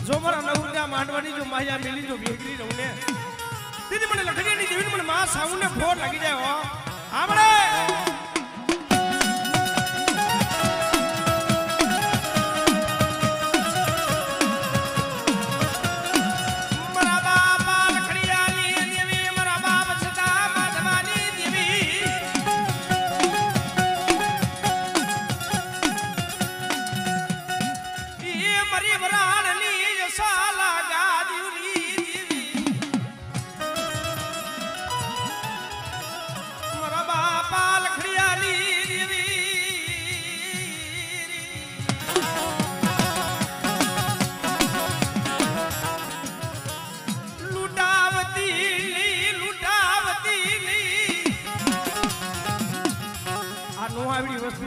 जो मरा नहुल्या मांडवानी जो माया मिली जो भेगरी रहने दीदी मने लखड़ी नी देवी मने मां साउने फोर लगी जाए हो हमरे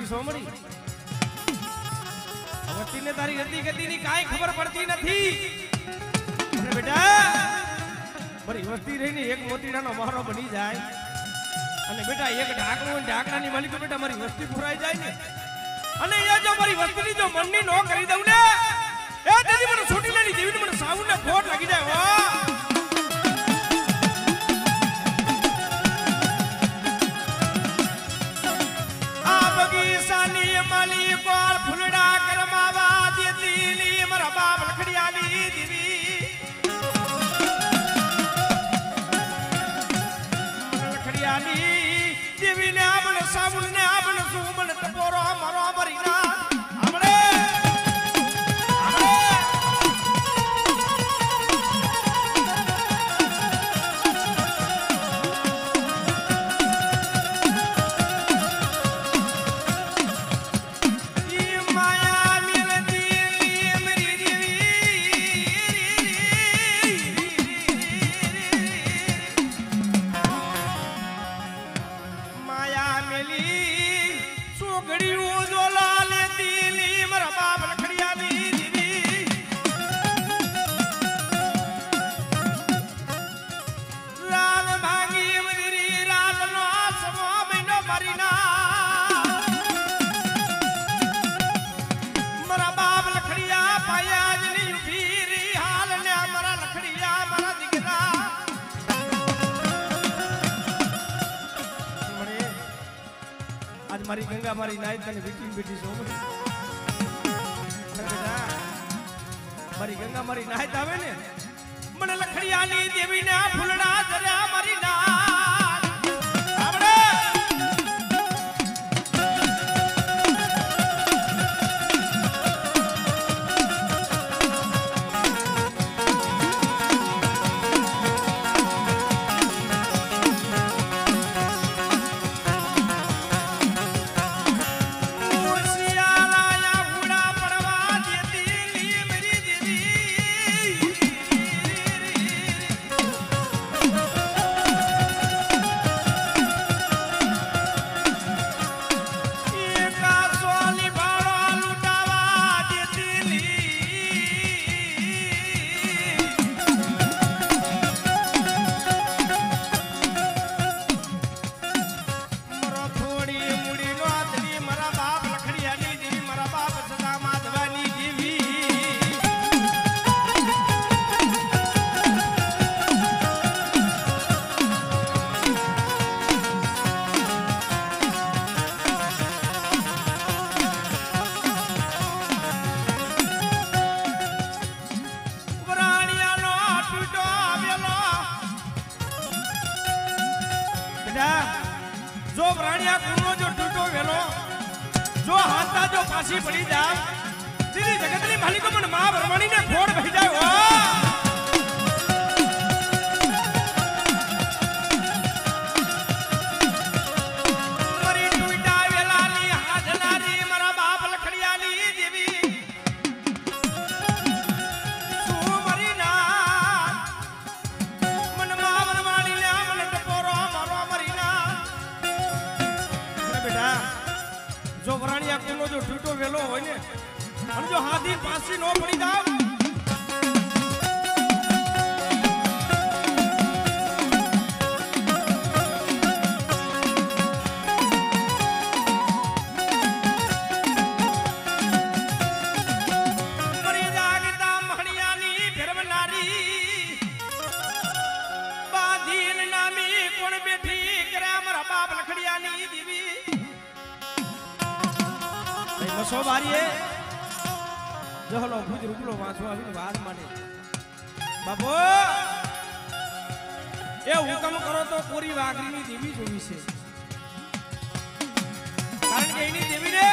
सोमड़ी वती ने तारी गति गति नी काई खबर पड़ती नथी अरे बेटा बड़ी वस्ती रहीने एक मोतीडानो मारो बनी जाए अने बेटा एक ढाकणो ढाकणानी मालिक बेटा मारी वस्ती पुराई जाए ने अने ये जो मारी वस्तीनी जो मननी नो करी दઉં ने ए दीदी મને છોટી લેની દેવીને મને સાઉને ખોટ લાગી જાય હો सानी माली कोल फुलड़ा करमावा देतीली मरा बाप लखड़ियाली देवी लखड़ियाली देवी ने आपन साबुन ने आपन सुमन टपोरो मरो मरीना मारी गंगा मारी नाई तने बेटी बेटी सोमड़ी बेटा मारी गंगा मारी नाई आवे ने मने लखड़ियाली देवी ने फुलड़ा जरा मारी ना आवड़े जो प्राणिया कुनो जो टूटो वेलो जो हाथा जो फांसी पड़ी जा तेरी जगतनी मालिक मन मां ब्रह्मणी ने खोड़ भई जाए हो मरी टूटा वेलानी हाजनारी मरा बाप लखड़ियाली देवी सुमरी ना मन मां ब्रह्मणी ने मन टपोरो मारो मरीना बेटा जो प्राणिया कुनो जो टूटो वेलो होय ने अन जो हाथी फांसी नो पड़ी जाव मरी जागता महणियानी ની દેવી મસો બારીએ જહલો ભુજ રૂપલો વાંચવા આવીને વાત માંડે બાપો એ હુકમ કરો તો પૂરી વાઘરીની દેવી જોવી છે કારણ કે એની દેવીને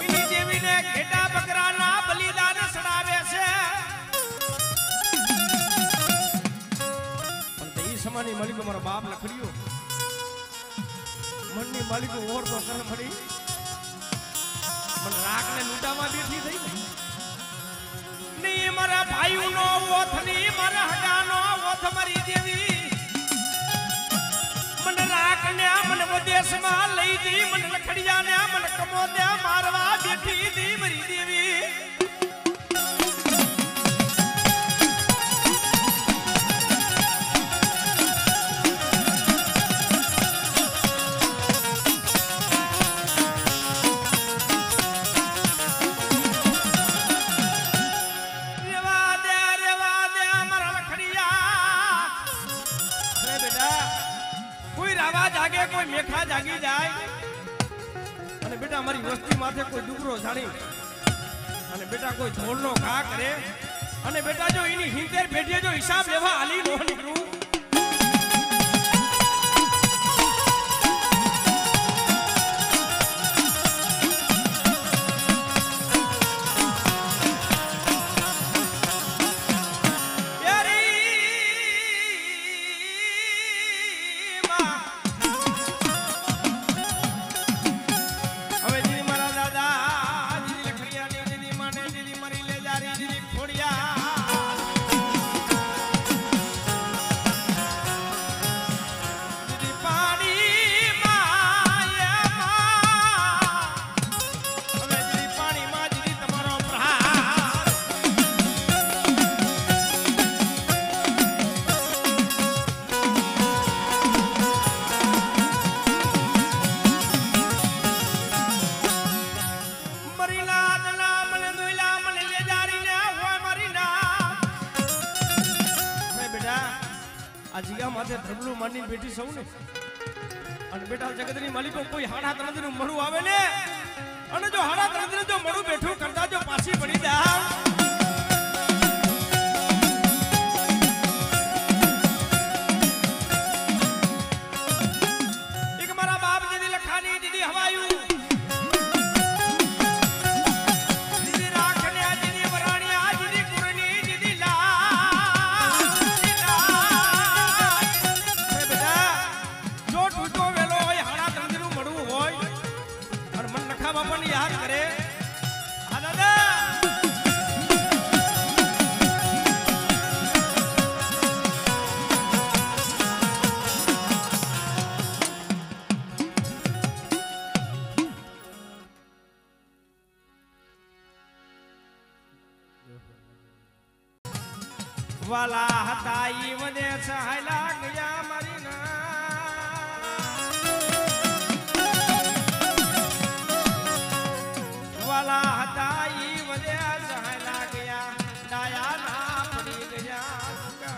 એની દેવીને ઘેટા બકરાના બલિદાન સડાવે છે પણ તે સમાની માલિકો મારો બાપ લખડ્યો મનની માલિકો ઓર તો કર મળી પણ રાખને લૂંટામાં બેઠી થઈ ની મારા ભાઈનો ઓથની મારા હડાનો ઓથ મારી દેવી મને રાખને મને વિદેશમાં લઈ જી મને લખડિયાને મને કમોદે મારવા બેઠી દી મારી દેવી કોઈ મેખા જાગી જાય અને બેટા મારી વસ્તી માથે કોઈ ડુગરો જાણી અને બેટા કોઈ ધોળનો ઘા કરે અને બેટા જો એની હિંતેર બેઠીએ જો હિસાબ લેવા આલી નો નીકળું બેઠી સૌ ને અને બેટા જગતની માલિકો કોઈ હાડા ત્રણનું મળું આવે ને અને જો હાડા ત્રણ જો મળું બેઠું કરતા જો પાછી પડી જાય એક મારા બાપ દીદી લખાની દીદી હવાયું દીદી રાખને દીદી વરાણિયા દીદી કુરણી દીદી બાપાને યાદ કરે હા દાદા વાલા હતા ઈ વદે સહાયલા ગયા મારી ના વાલા હતા ઈ વદે સહાયલા ગયા ડાયા ના પડી ગયા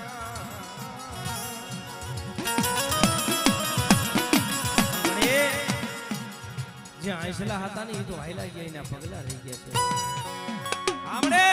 જે આઈસલા હતા ને એ તો હાયલા ગયા એના પગલા રહી ગયા છે આમડે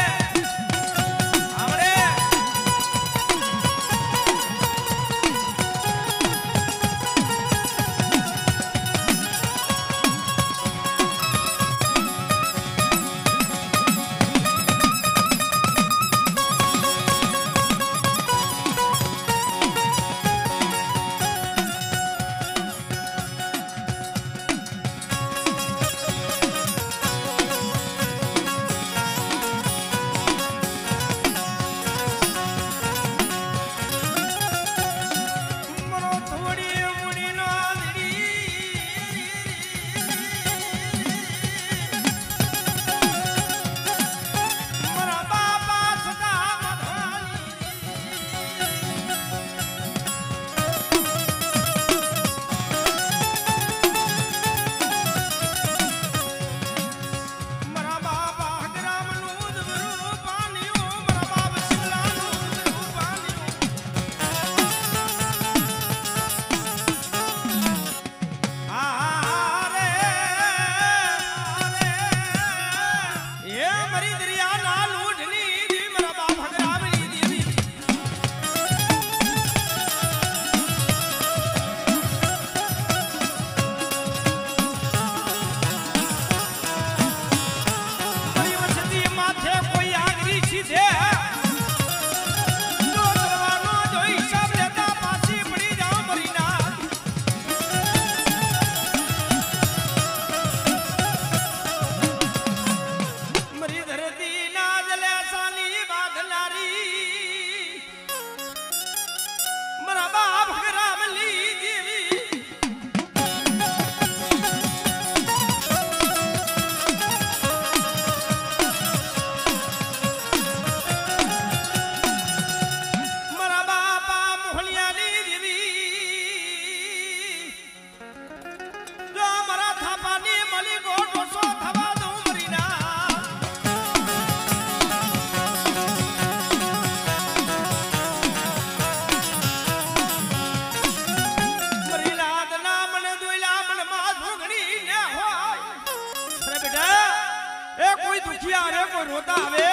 बोलता हवे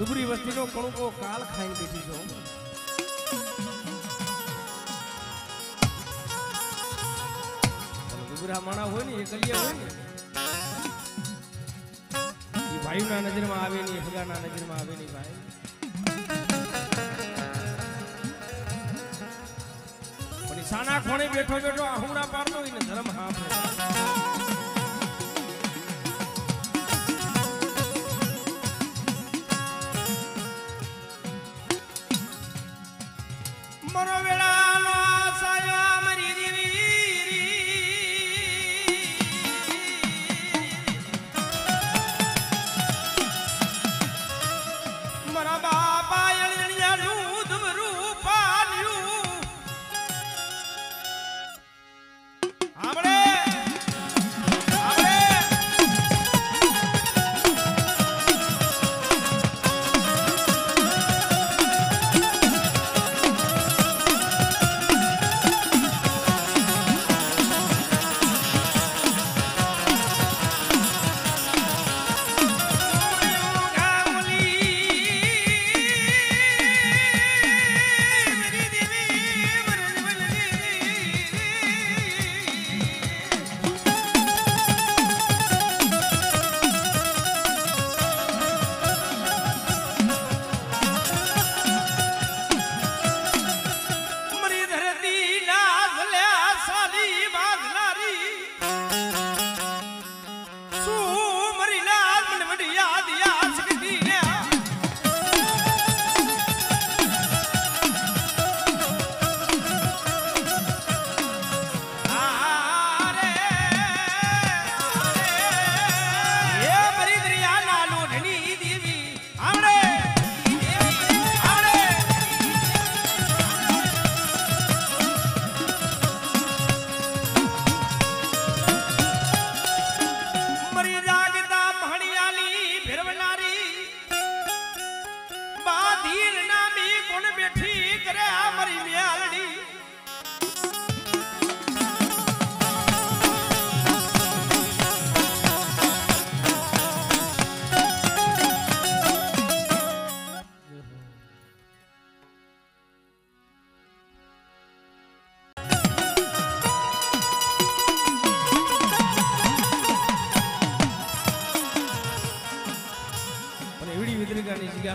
दुबरी वस्ती नो कणु को काल खाई बैठी छो दुबरा माणा होय ने एकलिया होय ने ई भाई ना नजर में आवे नहीं हगा ना नजर में आवे नहीं भाई पण साना खोणे बैठो बैठो आहुरा पारतो इन धर्म हाथ मरो वेला नो साया मरी देवी मरा बापा यणिया दूध रूपान्यू हमरे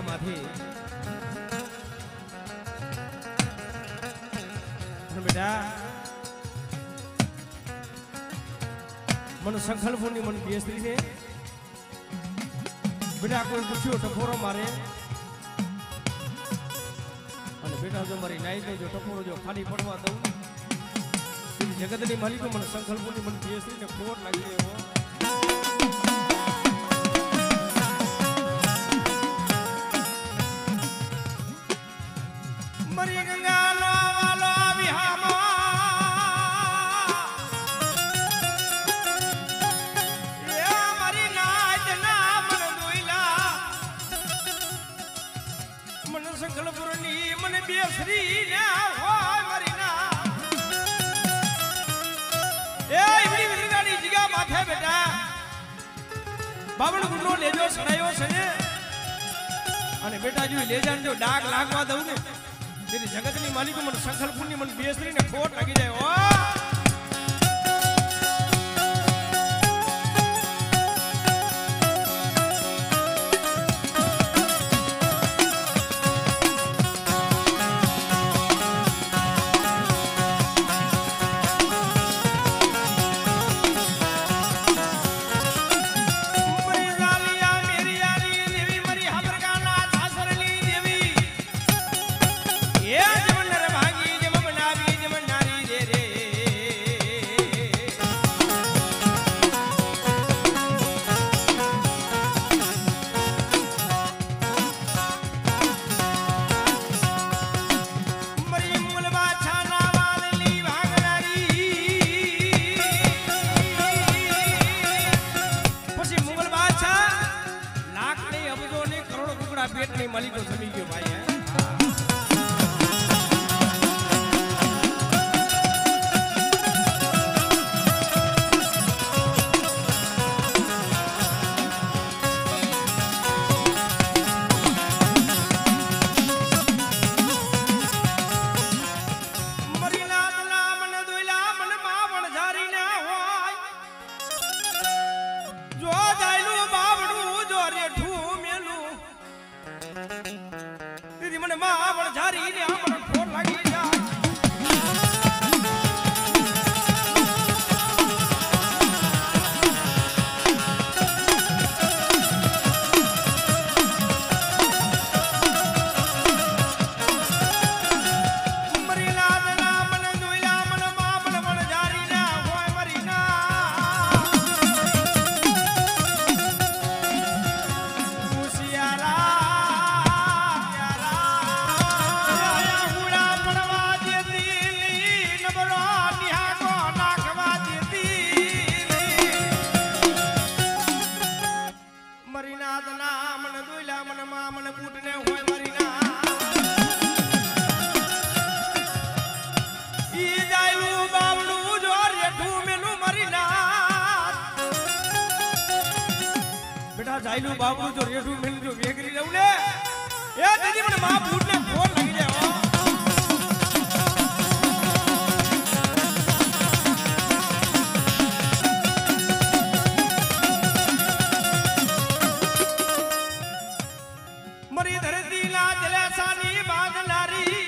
माथे बेटा मन संकल्प मन बेसरी से बेटा कोई पूछो टपोरो मारे बेटा जो मारी नाई ने जो टपोरो जो खाली पड़वा दू जगत ने मालिक मन संकल्प मन बेसरी ने खोट लगी है वो मरी गंगा लो वालो बिहामो ये मरी नाच ना मन दुइला मन संकल्पुरनी मन बेसरी ना हो मरी ना ए इबड़ी विदगानी जिगा माथे बेटा बाबड़ गुडनो लेजो सड़ायो सने અને બેટા જો લે જાન જો ડાગ लागवा દઉં ને तेरी जगत नी मालिक मन संकल्प नी मन बेसरी ने खोट लगी जाए ओ भाई है जाइलू बाबू जो रेडू मिल जो वेगरी रहूले ए दीदी મને માં બૂટને ફોન લાગી જાય મરી ધરતી ના જલેસાની બાગલારી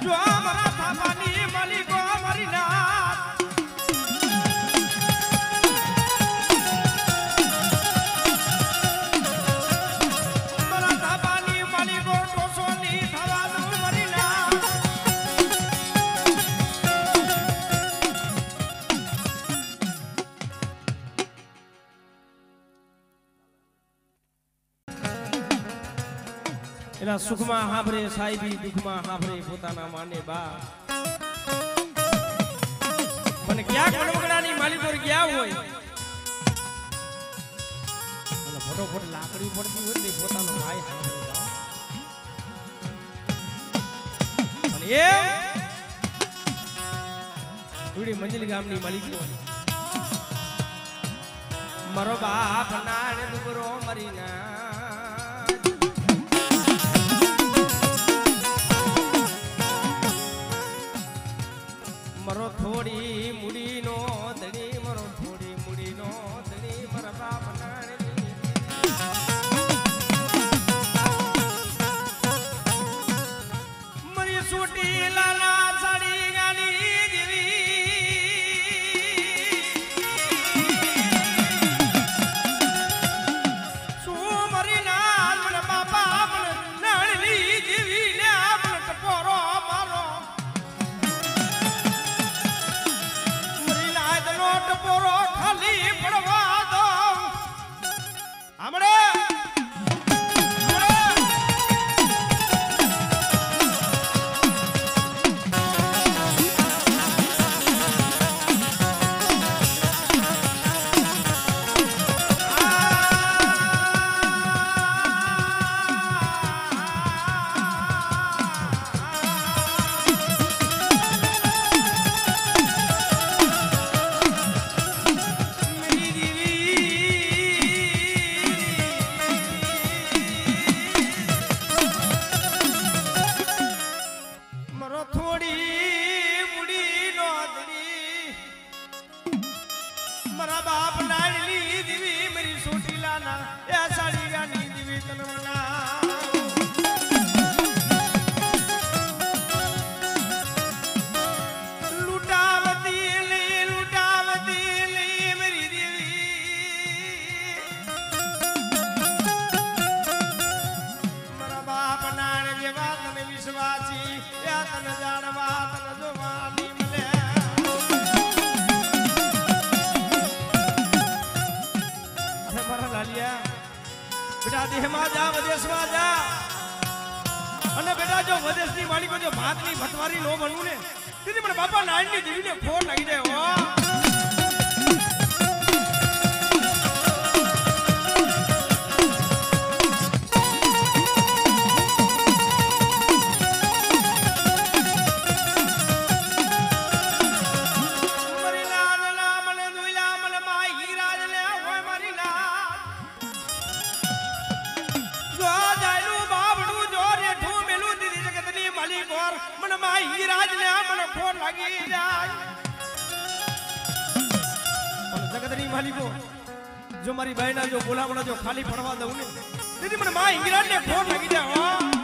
જો અમારા થાપાની માલિકો મારી ના એલા સુખમાં હાભરે સાહેબી દુખમાં હાભરે પોતાના માને બા મને ક્યાંક મનોગણાની માલિકો ગયા હોય અને ફટોફટ લાકડી પડતી હોય ને પોતાનો ભાઈ હાભરે અને એ થોડી મંજિલ ગામની માલિકો મારો બાપ નાને દુબરો મરીના मरो थोड़ी मुड़ी नो धनी मरो थोड़ी मुड़ी नो धनी मरा बाप नाने मरी सूटी लाला साड़ी गाली देवी सू मरी नाल मन बापा मन नानी देवी ने मन टपोरो मारो टपोरो खाली पड़वा दो हमरे बेटा देहમાં જા વિદેશમાં જા અને બેટા જો વિદેશની માલિકો જો ભાતની ભટવારી નો બનવું ને તેથી મને બાપા નાનની દેવીને ફોન લાગી જાય હો મને માં હીરાજ ને મને ખોટ લાગી જાય પણ જગતની માલિકો જો મારી બાઈના જો બોલાવડા જો ખાલી પડવા દઉં ને તેથી મને માં હીરાજ ને ખોટ લાગી જાય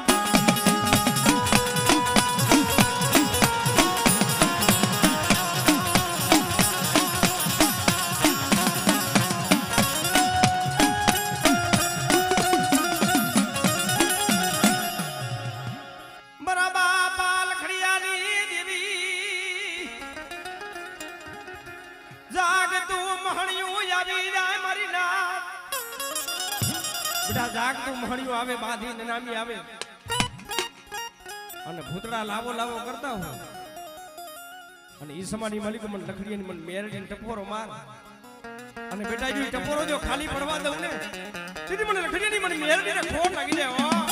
જાગતું મહણિયું આવે બાંધી નનામી આવે અને ભૂતડા લાવો લાવો કરતા હોય અને ઈ સમાની માલિકો મને લખડીની મને મેરડીને ટપોરો માર અને બેટા જો ટપોરો જો ખાલી પડવા દઉં ને તેથી મને લખડીની મને મેરડીને ખોટ લાગી જાય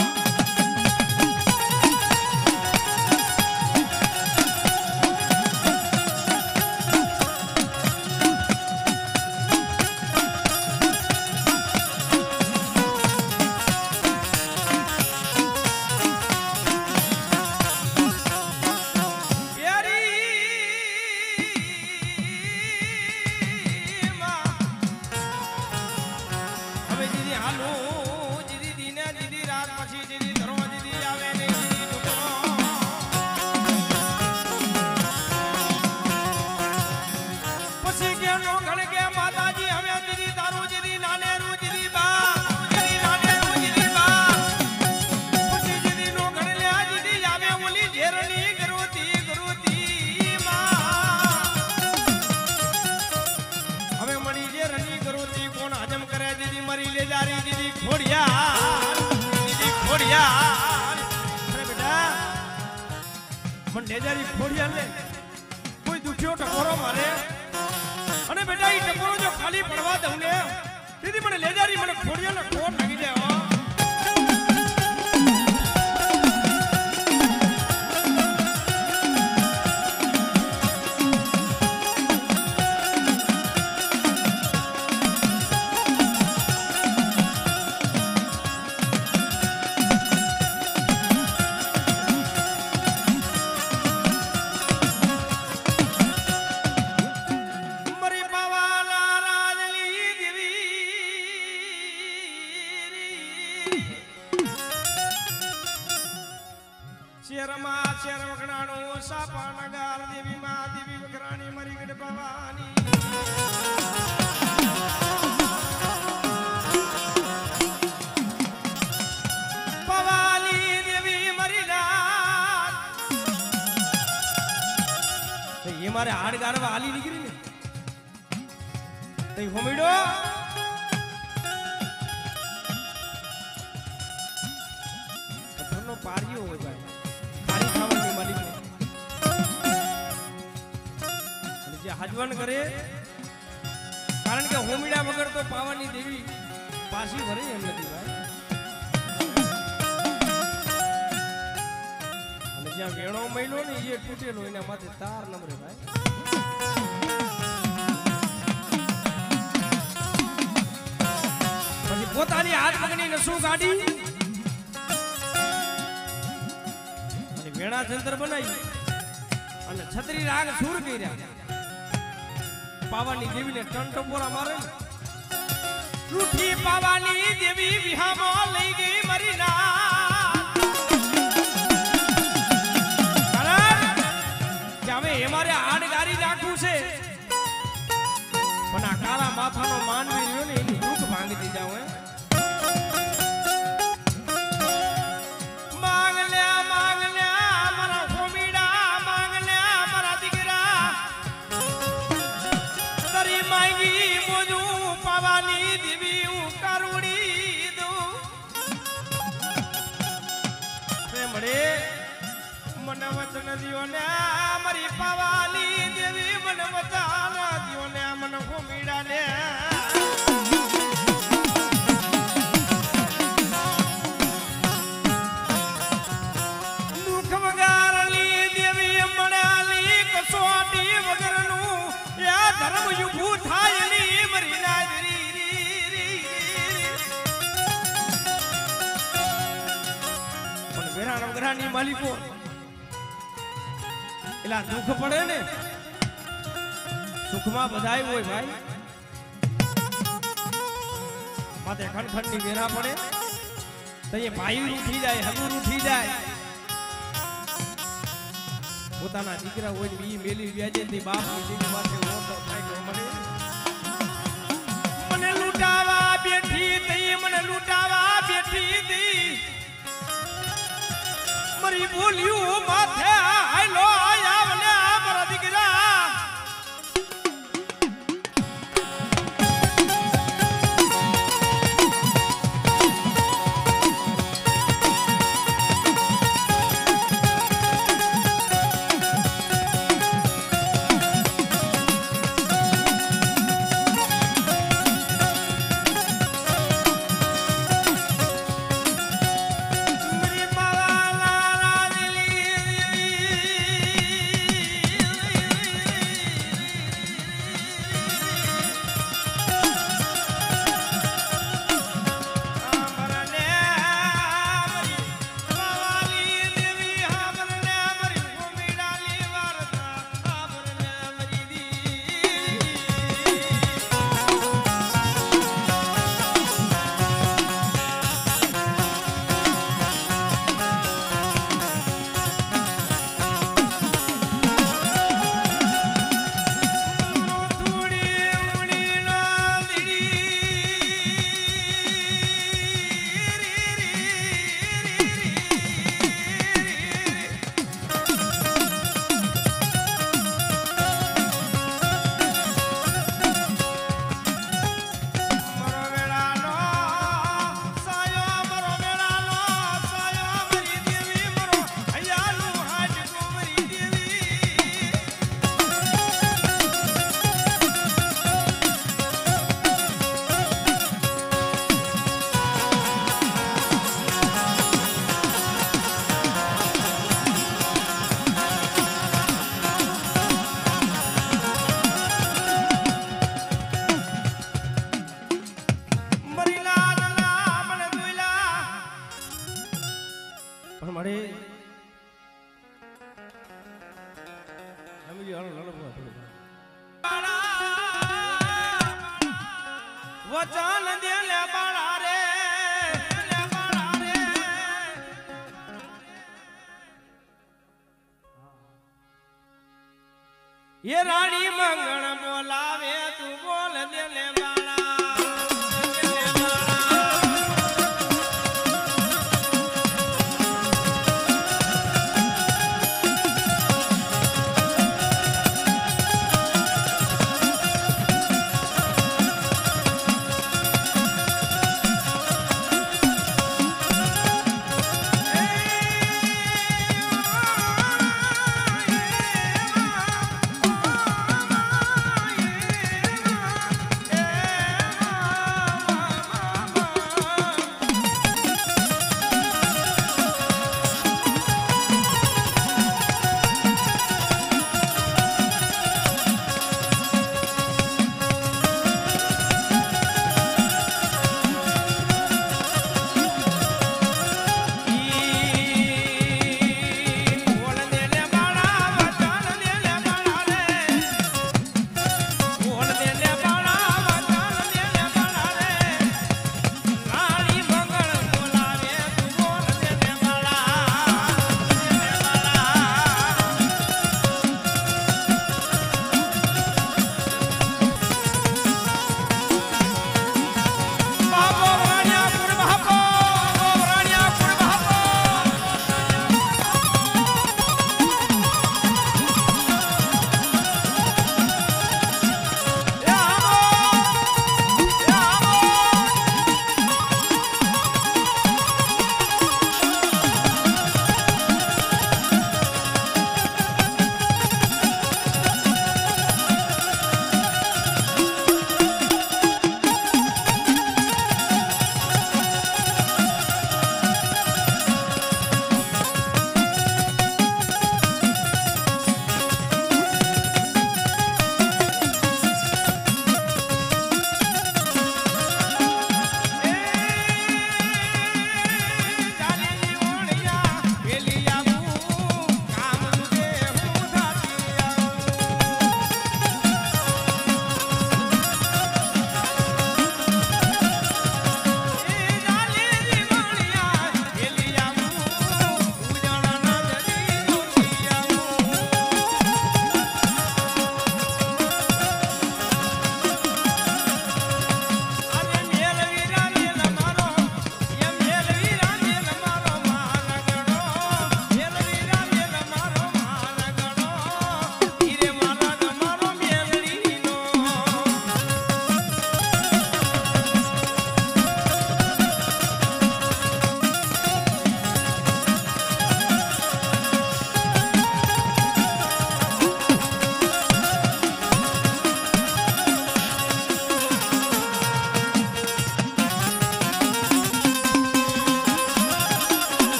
નેજારી ખોડિયા લે કોઈ દુખ્યો ટકોરો મારે અને બેટા ઈ ટકોરો જો ખાલી પડવા દઉં ને તેથી મને લેજારી મને ખોડિયા ને ખોટ લાગી જાય મારે હાડ ગારવા હાલી નીકળી ને તઈ હોમીડો પથ્થરનો પારિયો હોય ભાઈ ખારી ખાવાની માલિક અને જે હાજવણ કરે કારણ કે હોમીડા વગર તો પાવાની દેવી પાછી ભરે એમ નથી ભાઈ જ્યાં વેણો મહિનો ને એ તૂટેલો એના માથે તાર નમરે ભાઈ પછી પોતાની હાથ પગની નસું ગાડી અને વેણા જંતર બનાવી અને છત્રી રાગ સુર કર્યા પાવાની દેવીને ટન ટપોરા મારે રૂઠી પાવાની દેવી વિહામાં લઈ ગઈ મરી ના અમારે આડ ગારી નાખવું છે પણ આ કાળા માથાનો માનવી રહ્યો ને એની દુઃખ ભાંગી જાવ માંગલ્યા મારા હોમીડા માંગલ્યા મારા દીકરા તરી માંગી મોજું પાવાની દેવી હું કરુડી દઉં મળે મને વચન દિયો ને મારી પાવાની દેવી મને વચન દિયો ને મને હોમીડા ને દુઃખ વગારલી દેવી મળાલી કસોટી વગરનું યા ધર્મ યુભું થાયલી મરી નાજરી પણ વેરાણ વગરાની માલિકો એલા દુઃખ પડે ને સુખમાં બધાય હોય ભાઈ માથે ખણખણ ની વેરા પડે તો એ ભાઈ ઉઠી જાય હગુર ઉઠી જાય પોતાના દીકરા હોય બી મેલી વ્યાજે થી બાપ ની દીકરી માથે ઓટો થાય કે મને લૂંટાવા બેઠી તી મને લૂંટાવા બેઠી તી મરી બોલ્યું માથે આયલો આવને મારા દીકરા વચન દે લે બાળા રે એ રાણી મંગળ બોલા